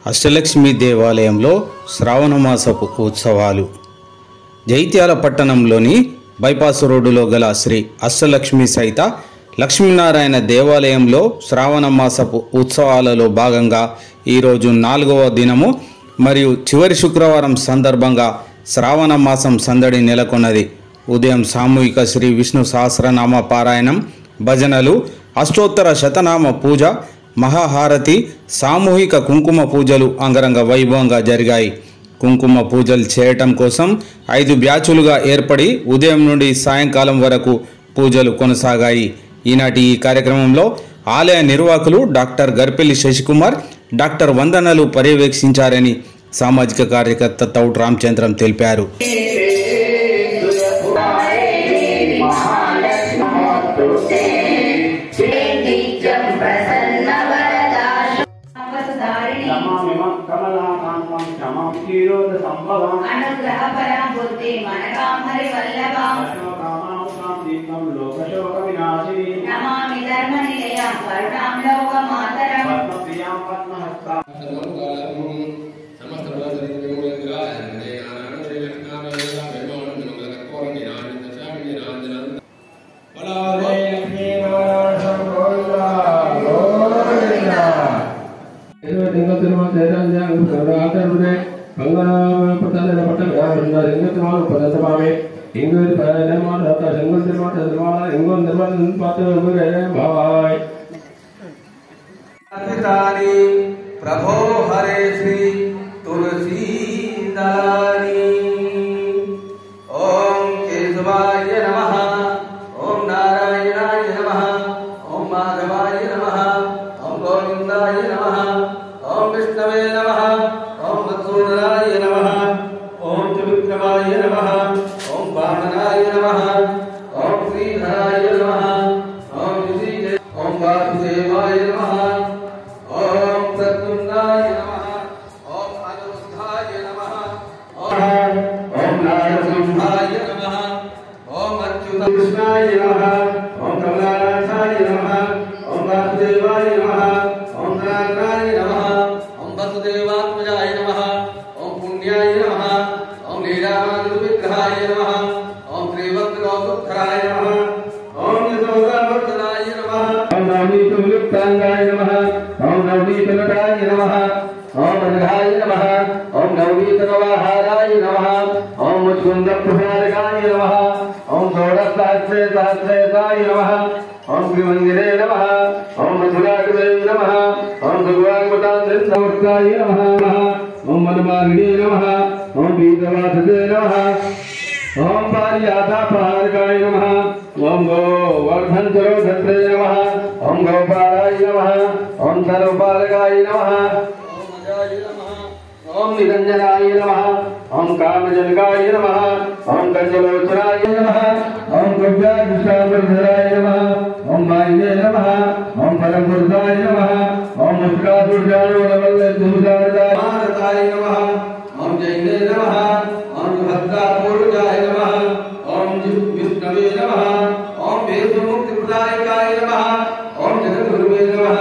అష్టలక్ష్మి దేవాలయంలో శ్రావణమాసపు ఉత్సవాలు. జైత్యాల పట్టణంలోని బైపాస్ రోడ్డులో గల శ్రీ అష్టలక్ష్మి సహిత లక్ష్మీనారాయణ దేవాలయంలో శ్రావణమాసపు ఉత్సవాలలో భాగంగా ఈరోజు 4వ దినము మరియు చివరి శుక్రవారం సందర్భంగా శ్రావణ మాసం సందడి నెలకొన్నది. ఉదయం సామూహిక శ్రీ విష్ణు సహస్రనామ పారాయణం, భజనలు, అష్టోత్తర శతనామ పూజ, మహాహారతి, సామూహిక కుంకుమ పూజలు అంగరంగ వైభవంగా జరిగాయి. కుంకుమ పూజలు చేయటం కోసం 5 బ్యాచులుగా ఏర్పడి ఉదయం నుండి సాయంకాలం వరకు పూజలు కొనసాగాయి. ఈనాటి ఈ కార్యక్రమంలో ఆలయ నిర్వాహకులు డాక్టర్ గర్పెల్లి శశికుమార్, డాక్టర్ వందనలు పర్యవేక్షించారని సామాజిక కార్యకర్త తౌట్ రామచంద్రం తెలిపారు. प्रभो हरे श्री तुलसी दलानी। ओम केशवाय नमः, ओम नारायणाय नमः, ओम माधवाय नमः, ओम गोविंदाय नमः, ओम विष्णवे नमः, ओम मधुसूदनाय नमः, ओम त्रिविक्रमाय नमः, ओम वामनाय नमः, ओम श्रीधराय नमः, ओम ऋषिकेश, ओम वासुदेवाय नमः, ओम प्रद्युम्नाय नमः, ओम अनिरुद्धाय नमः, ओम नारसिंहाय नमः, ओम अच्युतकृष्णाय नमः, ओम कमलानाथाय नमः, ओम वासुदेवाय नमः, ओम नारायणाय नमः, ओम वसुदेवात्मजाय नमः, ओम पुण्याय नमः, ओम लीलामानन्दविग्रहाय नमः, ओम श्रीवक्त्रगौतुद्धराय नमः, ओम यशोदावर्धनाय नमः, ओम नवनीतयुक्तांगाय नमः, ओम नवनीतनटाय नमः, ओम अनघाय नमः, ओम नवनीतनवाहाराय नमः, ओम मुकुन्दप्रसादकाय नमः, ओम षोडशसहस्रसहस्रताय नमः, ओम श्रीमन्दिरे नमः, ओम मथुराकृते नमः, ओम भगवान्वताय नमः, ओम मनमालिनी नमः, ओम वीरवासते नमः, ओम पारिजातापहारकाय नमः, ओम गोवर्धनचरोधत्रे नमः, ओम गोपालाय नमः, ओम सर्वपालकाय नमः, ओम अजाय नमः, ओम निरंजनाय नमः, ओम कामजनकाय नमः, ओम कंजलोचनाय नमः, ओम कव्याकृष्णावर्धनाय नमः, ओम मायने नमः, ओम परमपुरुषाय नमः, ओम मुस्कादुर्जानवल्लभुजाय नमः, ओम जैने नमः, ओम भद्रापूर्वजाय नमः, ओम विष्णवे नमः, ओम वेदमुक्तिप्रदायकाय नमः, ओम जगद्गुरुवे नमः,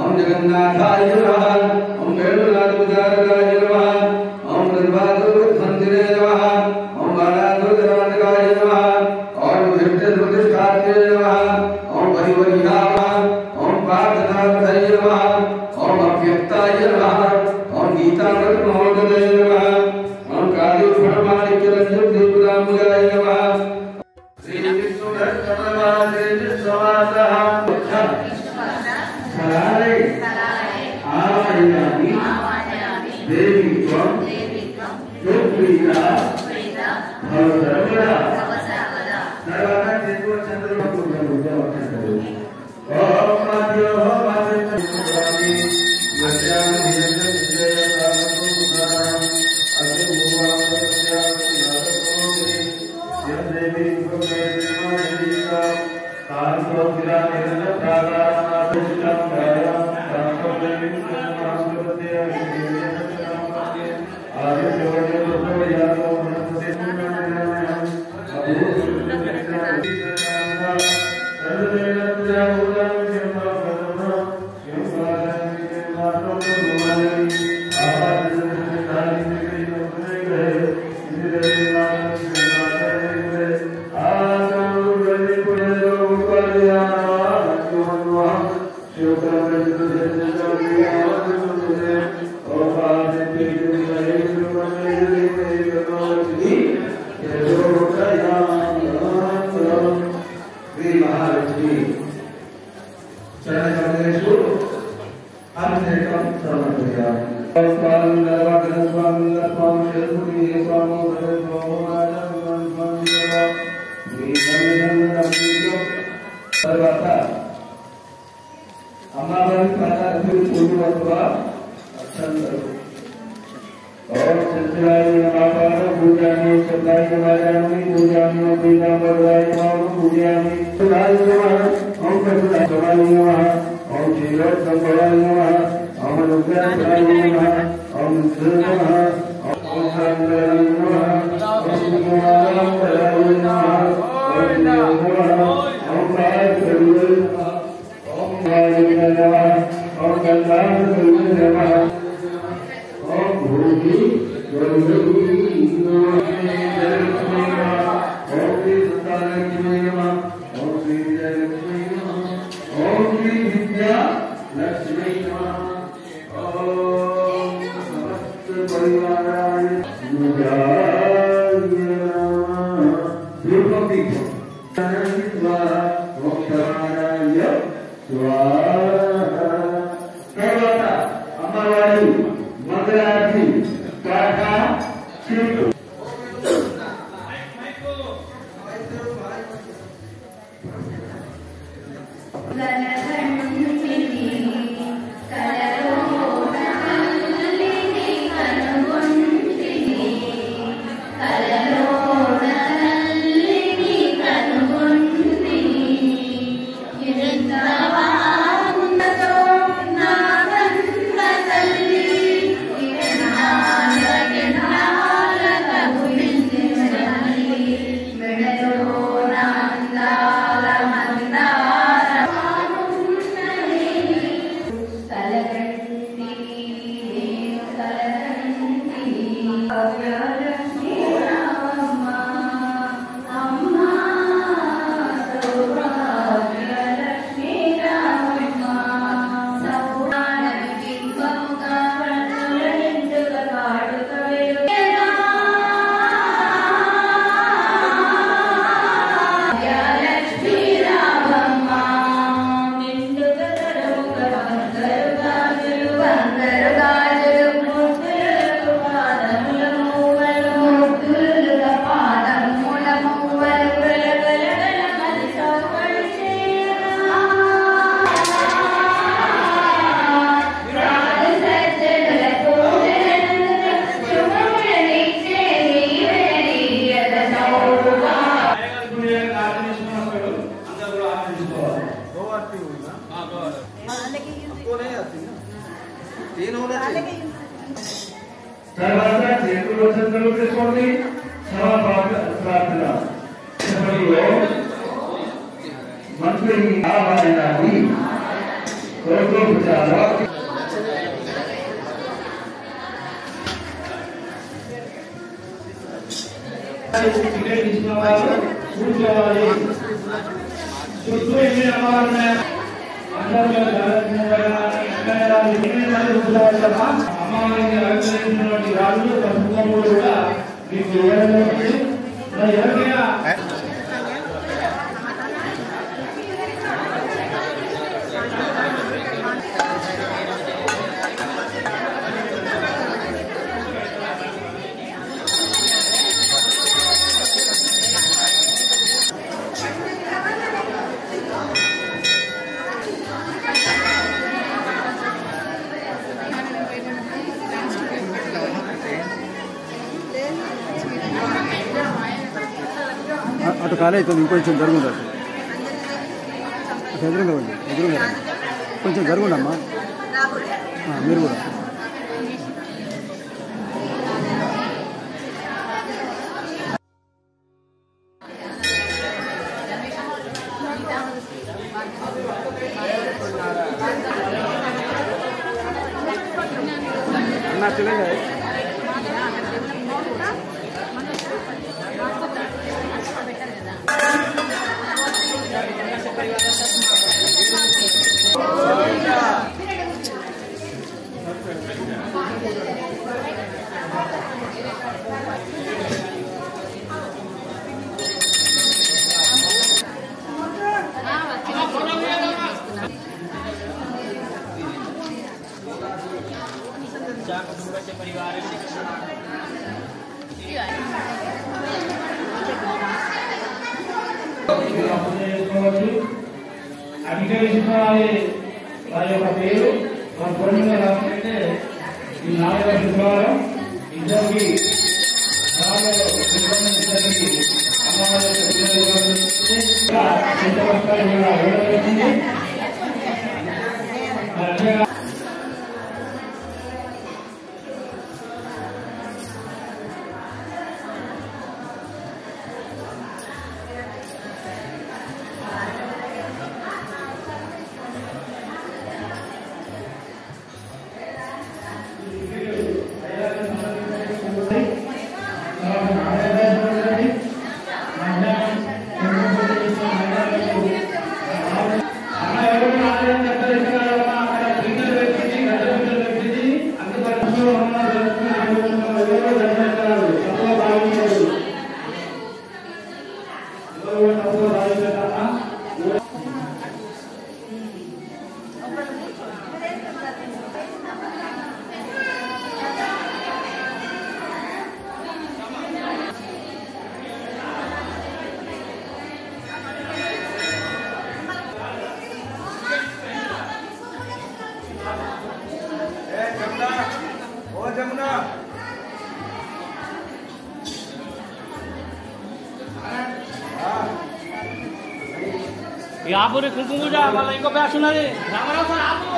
ओम जगन्नाथाय नमः, ओम वेणुनाथपुजारकाय नमः, ओम प्रभातुर्वृद्धन्तिरे नमः, ओम बाणादुर्गराटकाय नमः, ओम विष्णुप्रतिष्ठात्रे नमः, ओम परिवर्याय, ओम पार्थनाथाय नमः, ओम अव्यक्ताय नमः, ओम गीतामृतमहोदये नमः, ओम कालीफलमाणिक्यरञ्जनदीपदाम्बुजाय नमः, श्री विष्णुदत्तप्रभाते विश्ववासः सरारे आवाहयामि देवी त्वं सुप्रीता भवसर्वदा सर्वदा चन्द्रमकुटं ओम माध्यो माध्योपरामि यज्ञानि सर्वे అటు ఖాళీ అవుతుంది, ఇంకొంచెం జరుగుండదు. ఎదురుగా ఉంది, ఎదురుగా కొంచెం జరుగుండమ్మా మీరు కూడా. అభిషేకించుకోవాలి వారి యొక్క పేరు మన పూర్ణంగా రాసుకుంటే ఈ 4వ శుక్రవారం ఇద్దరికి అమ్మవారి యొక్క పిల్లలు ఆపు రే కుంకుమ వాళ్ళ ఇంకో బ్యాచ్ ఉన్నది రామారావు సార్ ఆపు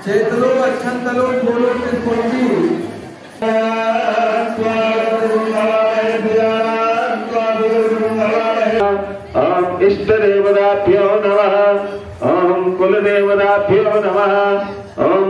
చేతులు అక్షంతలు పూలు తీసుకొచ్చి ఓం ఇష్టదేవతాభ్యో నమః ఓం కులదేవతాభ్యో నమః ఓం